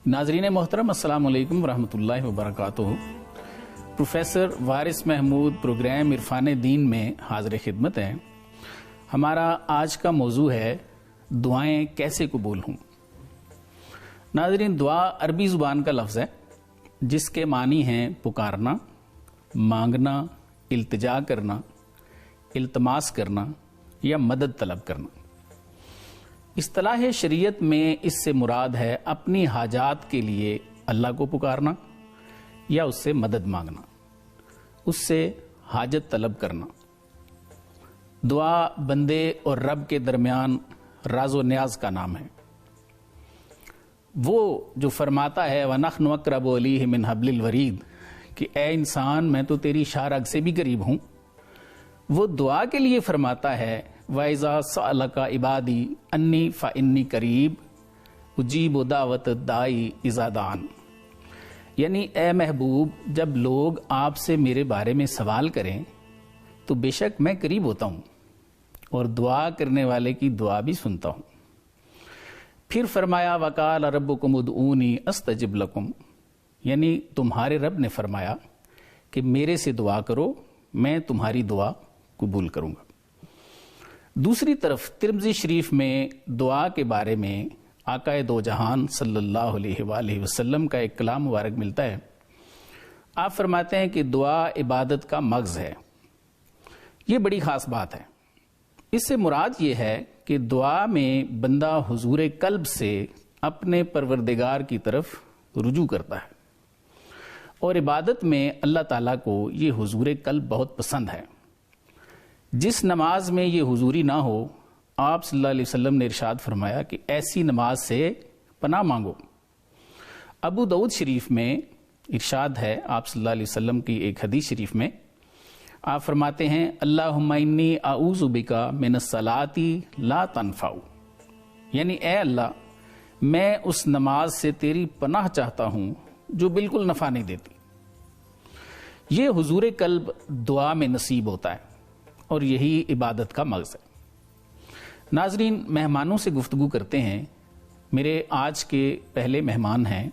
ناظرین محترم، السلام علیکم ورحمۃ اللہ وبرکاتہ۔ پروفیسر وارث محمود پروگرام عرفان دین میں حاضر خدمت ہے۔ ہمارا آج کا موضوع ہے دعائیں کیسے قبول ہوں۔ ناظرین، دعا عربی زبان کا لفظ ہے جس کے معنی ہیں پکارنا، مانگنا، التجا کرنا، التماس کرنا یا مدد طلب کرنا۔ اصطلاح شریعت میں اس سے مراد ہے اپنی حاجات کے لیے اللہ کو پکارنا یا اس سے مدد مانگنا، اس سے حاجت طلب کرنا۔ دعا بندے اور رب کے درمیان راز و نیاز کا نام ہے۔ وہ جو فرماتا ہے وَنَحْنُ أَقْرَبُ إِلَيْهِ مِنْ حَبْلِ الْوَرِيدِ کہ اے انسان میں تو تیری شاہ رگ سے بھی قریب ہوں، وہ دعا کے لیے فرماتا ہے وَإِذَا سَأَلَكَ عِبَادِي أَنِّي فَإِنِّي قَرِيبٌ أُجِيبُ دَعْوَةَ الدَّاعِ إِذَا دَعَانِ، یعنی اے محبوب، جب لوگ آپ سے میرے بارے میں سوال کریں تو بے شک میں قریب ہوتا ہوں اور دعا کرنے والے کی دعا بھی سنتا ہوں۔ پھر فرمایا وَقَالَ رَبُّكُمُ ادْعُونِي أَسْتَجِبْ لَكُمْ، یعنی تمہارے رب نے فرمایا کہ میرے سے دعا کرو، میں تمہاری دعا قبول کروں گا۔ دوسری طرف ترمذی شریف میں دعا کے بارے میں آقا دو جہان صلی اللہ علیہ وآلہ وسلم کا ایک کلام مبارک ملتا ہے۔ آپ فرماتے ہیں کہ دعا عبادت کا مغز ہے۔ یہ بڑی خاص بات ہے۔ اس سے مراد یہ ہے کہ دعا میں بندہ حضور قلب سے اپنے پروردگار کی طرف رجوع کرتا ہے، اور عبادت میں اللہ تعالیٰ کو یہ حضور قلب بہت پسند ہے۔ جس نماز میں یہ حضوری نہ ہو، آپ صلی اللہ علیہ وسلم نے ارشاد فرمایا کہ ایسی نماز سے پناہ مانگو۔ ابو داؤد شریف میں ارشاد ہے آپ صلی اللہ علیہ وسلم کی ایک حدیث شریف میں، آپ فرماتے ہیں اللہم انی اعوذ بک من الصلاۃ لا تنفع، یعنی اے اللہ میں اس نماز سے تیری پناہ چاہتا ہوں جو بالکل نفع نہیں دیتی۔ یہ حضور قلب دعا میں نصیب ہوتا ہے اور یہی عبادت کا مغز ہے۔ ناظرین، مہمانوں سے گفتگو کرتے ہیں۔ میرے آج کے پہلے مہمان ہیں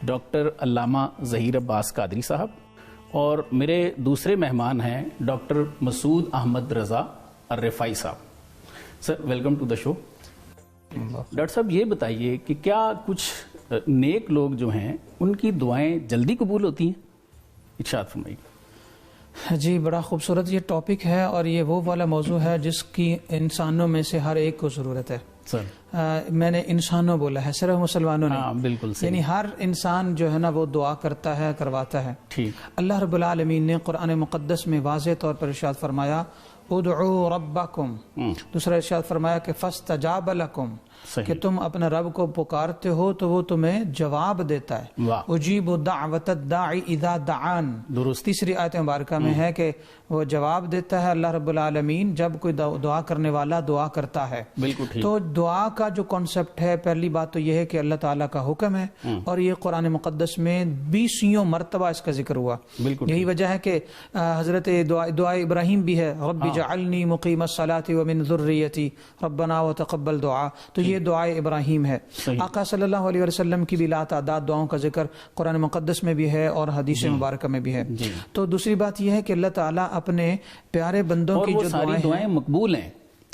ڈاکٹر علامہ ظہیر عباس قادری صاحب، اور میرے دوسرے مہمان ہیں ڈاکٹر مسعود احمد رضا الرفاعی صاحب۔ Sir, welcome to the show. Doctor صاحب، یہ بتائیے کہ کیا کچھ نیک لوگ جو ہیں ان کی دعائیں جلدی قبول ہوتی ہیں؟ ارشاد فرمائیے۔ جی، بڑا خوبصورت یہ ٹاپک ہے، اور یہ وہ والا موضوع ہے جس کی انسانوں میں سے ہر ایک کو ضرورت ہے۔ میں نے انسانوں بولا ہے، صرف مسلمانوں نے، بالکل صحیح، یعنی ہر انسان جو ہے نا وہ دعا کرتا ہے، کرواتا ہے۔ اللہ رب العالمین نے قرآن مقدس میں واضح طور پر ارشاد فرمایا ادعوا ربکم، دوسرا ارشاد فرمایا کہ فاستجاب لکم، کہ تم اپنے رب کو پکارتے ہو تو وہ تمہیں جواب دیتا ہے۔ اجیب دعوت الداعی اذا دعان، تیسری آیت مبارکہ میں ہے کہ وہ جواب دیتا ہے اللہ رب العالمین جب کوئی دعا کرنے والا دعا کرتا ہے۔ تو دعا کا جو کانسیپٹ ہے، پہلی بات تو یہ ہے کہ اللہ تعالیٰ کا حکم ہے، اور یہ قرآن مقدس میں 20 مرتبہ اس کا ذکر ہوا۔ یہی وجہ ہے کہ حضرت دعا ابراہیم بھی ہے، رب جعلنی مقیم الصلاۃ ومن ذریتی ربنا وتقبل دعا، تو یہ دعائے ابراہیم ہے۔ آقا صلی اللہ علیہ وسلم کی بھی لا تعداد دعاؤں کا ذکر قرآن مقدس میں بھی ہے اور حدیث مبارکہ میں بھی ہے۔ تو دوسری بات یہ ہے کہ اللہ تعالیٰ اپنے پیارے بندوں کی جو دعائیں مقبول ہیں،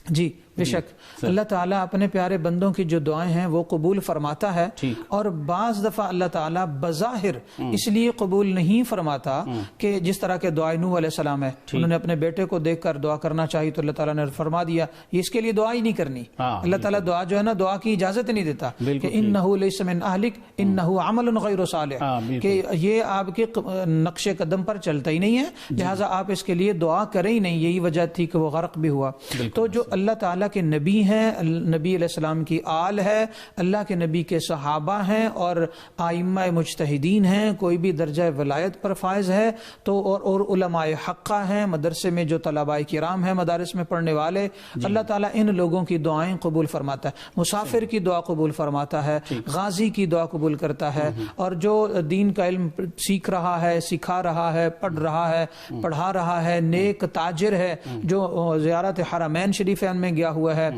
جی بے شک اللہ تعالیٰ اپنے پیارے بندوں کی جو دعائیں ہیں وہ قبول فرماتا ہے، اور بعض دفعہ اللہ تعالیٰ بظاہر اس لیے قبول نہیں فرماتا کہ جس طرح کے دعائے نوح علیہ السلام ہے، انہوں نے اپنے بیٹے کو دیکھ کر دعا کرنا چاہی تو اللہ تعالیٰ نے فرما دیا یہ اس کے لیے دعا ہی نہیں کرنی۔ اللہ تعالیٰ دعا جو ہے نا دعا کی اجازت نہیں دیتا کہ انہ لیس من اہلک انہ عمل غیر صالح، کہ یہ آپ کے نقش قدم پر چلتا ہی نہیں ہے، لہٰذا آپ اس کے لیے دعا کریں ہی نہیں۔ یہی وجہ تھی کہ وہ غرق بھی ہوا۔ تو جو اللہ تعالیٰ کے نبی ہیں، نبی علیہ السلام کی آل ہے، اللہ کے نبی کے صحابہ ہیں اور ائمہ مجتہدین ہیں، کوئی بھی درجہ ولایت پر فائز ہے تو، اور علماء حقہ ہیں، مدرسے میں جو طلباء کرام ہیں، مدارس میں پڑھنے والے، اللہ تعالیٰ ان لوگوں کی دعائیں قبول فرماتا ہے۔ مسافر کی دعا قبول فرماتا ہے، غازی کی دعا قبول کرتا ہے، اور جو دین کا علم سیکھ رہا ہے، سکھا رہا ہے، پڑھ رہا ہے، پڑھا رہا ہے، نیک تاجر ہے جو زیارت حرمین شریفین میں گیا ہوا ہے،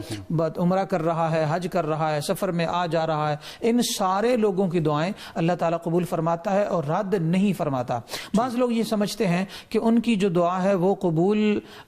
عمرہ کر رہا ہے، حج کر رہا ہے، سفر میں آ جا رہا ہے، ان سارے لوگوں کی دعائیں اللہ تعالیٰ قبول فرماتا ہے اور رد نہیں فرماتا۔ بعض لوگ یہ سمجھتے ہیں کہ ان کی جو دعا ہے وہ قبول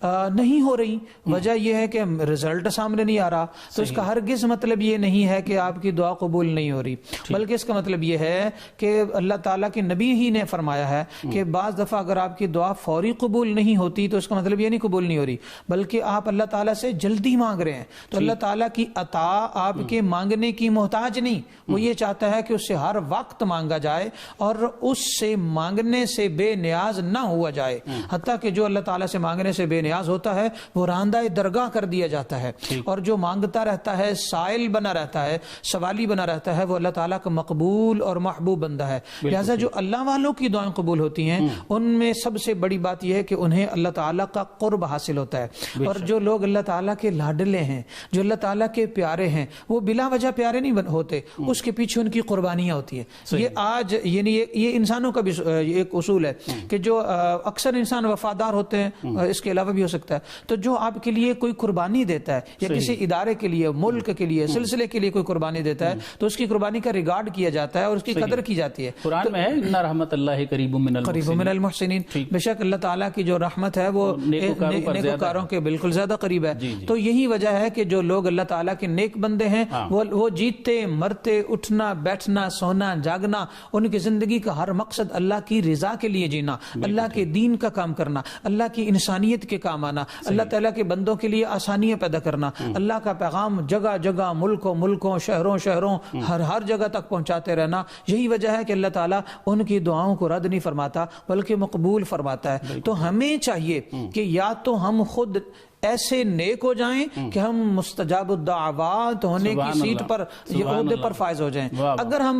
نہیں ہو رہی، وجہ یہ ہے کہ رزلٹ سامنے نہیں آ رہا، تو اس کا ہرگز مطلب یہ نہیں ہے کہ آپ کی دعا قبول نہیں ہو رہی، بلکہ اس کا مطلب یہ ہے کہ اللہ تعالیٰ کے نبی ہی نے فرمایا ہے کہ بعض دفعہ اگر آپ کی دعا فوری قبول نہیں ہوتی تو اس کا مطلب یہ نہیں قبول نہیں ہو رہی، بلکہ آپ اللہ تعالیٰ سے جلدی مانگ رہے ہیں، تو اللہ تعالیٰ کی عطا آپ کے مانگنے کی محتاج نہیں، وہ یہ چاہتا ہے کہ اس سے ہر وقت مانگا جائے اور اس سے مانگنے سے بے نیاز نہ ہوا جائے، حتیٰ کہ جو اللہ تعالیٰ سے مانگنے سے بے نیاز ہوتا ہے وہ راندہ درگاہ کر دیا جاتا ہے، اور جو مانگتا رہتا ہے، سائل بنا رہتا ہے، سوالی بنا رہتا ہے، وہ اللہ تعالیٰ کا مقبول اور محبوب بندہ ہے۔ لہذا جو اللہ والوں کی دعائیں قبول ہوتی ہیں ان میں سب سے بڑی بات یہ ہے کہ انہیں اللہ تعالیٰ کا قرب حاصل ہوتا ہے، اور جو لوگ اللہ تعالیٰ کے لاڈلے ہیں، جو اللہ تعالیٰ کے پیارے ہیں، وہ بلا وجہ پیارے نہیں ہوتے، اس کے پیچھے ان کی قربانیاں ہوتی ہیں۔ یہ آج یعنی یہ انسانوں کا بھی ایک اصول ہے کہ جو اکثر انسان وفادار ہوتے ہیں، اس کے علاوہ بھی ہو سکتا ہے، تو جو آپ کے لیے کوئی قربانی دیتا ہے یا کسی ادارے کے لیے، ملک کے لیے، سلسلے کے لیے کوئی قربانی دیتا ہے تو اس کی قربانی کا ریگارڈ کیا جاتا ہے اور اس کی قدر کی جاتی ہے۔ قرآن میں ہے ان رحمت اللہ قریب من المحسنین، بے شک اللہ تعالیٰ کی جو رحمت ہے وہ نیکوکاروں کے بالکل زیادہ قریب ہے۔ تو یہی وجہ ہے کہ جو لوگ اللہ تعالیٰ کے نیک بندے ہیں وہ جیتے مرتے، اٹھنا بیٹھنا، سونا جاگنا، ان کی زندگی کا ہر مقصد اللہ کی رضا کے لیے جینا، اللہ کے دین کا کام کرنا، اللہ کی انسانیت کے کام آنا، اللہ تعالیٰ کے بندوں کے لیے آسانیاں پیدا کرنا، اللہ کا پیغام جگہ جگہ، ملکوں شہروں ہر جگہ تک پہنچاتے رہنا۔ یہی وجہ ہے کہ اللہ تعالیٰ ان کی دعاؤں کو رد نہیں فرماتا بلکہ مقبول فرماتا ہے۔ تو ہمیں چاہیے کہ یا تو ہم خود ایسے نیک ہو جائیں کہ ہم مستجاب الدعوات ہونے کی سیٹ پر، عہدے پر فائز ہو جائیں۔ اگر ہم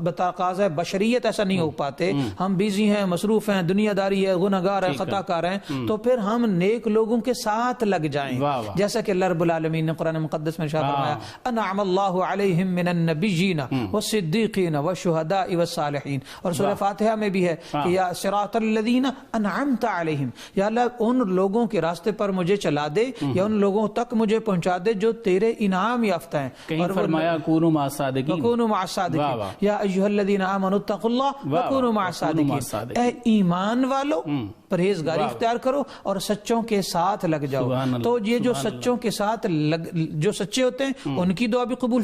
بتقاضۂ بشریت ایسا نہیں ہو پاتے، ہم بیزی ہیں، مصروف ہیں، دنیا داری ہے، گنہگار ہے، خطا کار ہیں، تو پھر ہم نیک لوگوں کے ساتھ لگ جائیں، جیسا کہ اللہ رب العالمین نے قرآن مقدس میں ارشاد فرمایا، انعم اللہ علیہم من النبیین والصدیقین والشہداء والصالحین، اور سورہ فاتحہ میں بھی ہے کہ یا صراط الذین انعمت علیہم، یا اللہ ان لوگوں کے راستے پر مجھے چلا دے یا ان لوگوں تک مجھے پہنچا دے جو تیرے انعام یافتہ ہیں۔ کہیں فرمایا کونوا مع الصادقین، وکونوا مع الصادقین، یا ایھا الذین آمنوا اتقوا اللہ وکونوا مع الصادقین، اے ایمان والو پرہیزگاری اختیار کرو اور سچوں کے ساتھ لگ جاؤ۔ تو یہ جو سچوں کے ساتھ جو سچے ہوتے ہیں ان کی دعا بھی قبول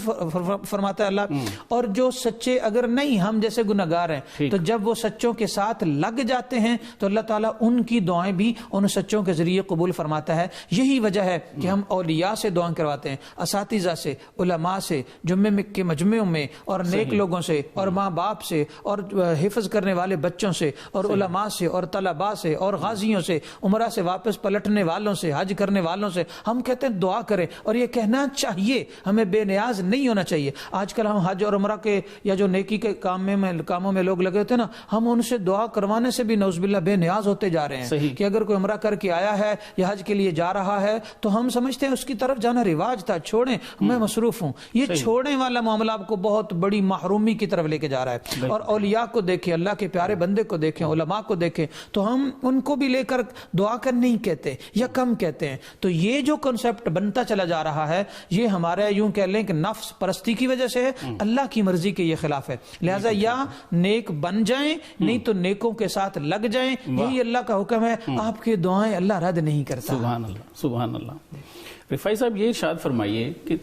فرماتا ہے اللہ، اور جو سچے اگر نہیں، ہم جیسے گنہگار ہیں، تو جب وہ سچوں کے ساتھ لگ جاتے ہیں تو اللہ تعالیٰ ان کی دعائیں بھی ان سچوں کے ذریعے قبول فرماتا ہے۔ یہی وجہ ہے کہ ہم اولیاء سے دعائیں کرواتے ہیں، اساتذہ سے، علماء سے، جمعے کے مجمعوں میں، اور نیک لوگوں سے، اور ماں باپ سے، اور حفظ کرنے والے بچوں سے، اور علماء سے، اور طلباء سے، اور غازیوں سے، عمرہ سے واپس پلٹنے والوں سے، حج کرنے والوں سے ہم کہتے ہیں دعا کریں، اور یہ کہنا چاہیے، ہمیں بے نیاز نہیں ہونا چاہیے۔ آج کل ہم حج اور عمرہ کے یا جو نیکی کے کاموں میں لوگ لگے ہوتے ہیں نا، ہم ان سے دعا کروانے سے بھی نعوذ باللہ بے نیاز ہوتے جا رہے ہیں کہ اگر کوئی عمرہ کر کے آیا ہے یا حج کے لیے جا رہا ہے تو ہم سمجھتے ہیں اس کی طرف جانا رواج تھا، چھوڑیں، میں مصروف ہوں۔ یہ چھوڑنے والا معاملہ آپ کو بہت بڑی محرومی کی طرف لے کے جا رہا ہے۔ اور اولیاء کو دیکھیں، اللہ کے پیارے بندے کو دیکھیں، علماء کو دیکھیں، تو ہم ان کو بھی لے کر دعا کر نہیں کہتے یا کم کہتے ہیں۔ تو یہ جو کنسپٹ بنتا چلا جا رہا ہے، یہ ہمارے یوں کہہ لیں کہ نفس پرستی کی وجہ سے ہے، اللہ کی مرضی کے یہ خلاف ہے۔ لہٰذا یا نیک بن جائیں، نہیں تو نیکوں کے ساتھ لگ جائیں، یہی اللہ کا حکم ہے۔ آپ کی دعائیں اللہ رد نہیں کرتا۔ سبحان اللہ، سبحان اللہ۔ رفاعی صاحب یہ ارشاد فرمائیے کہ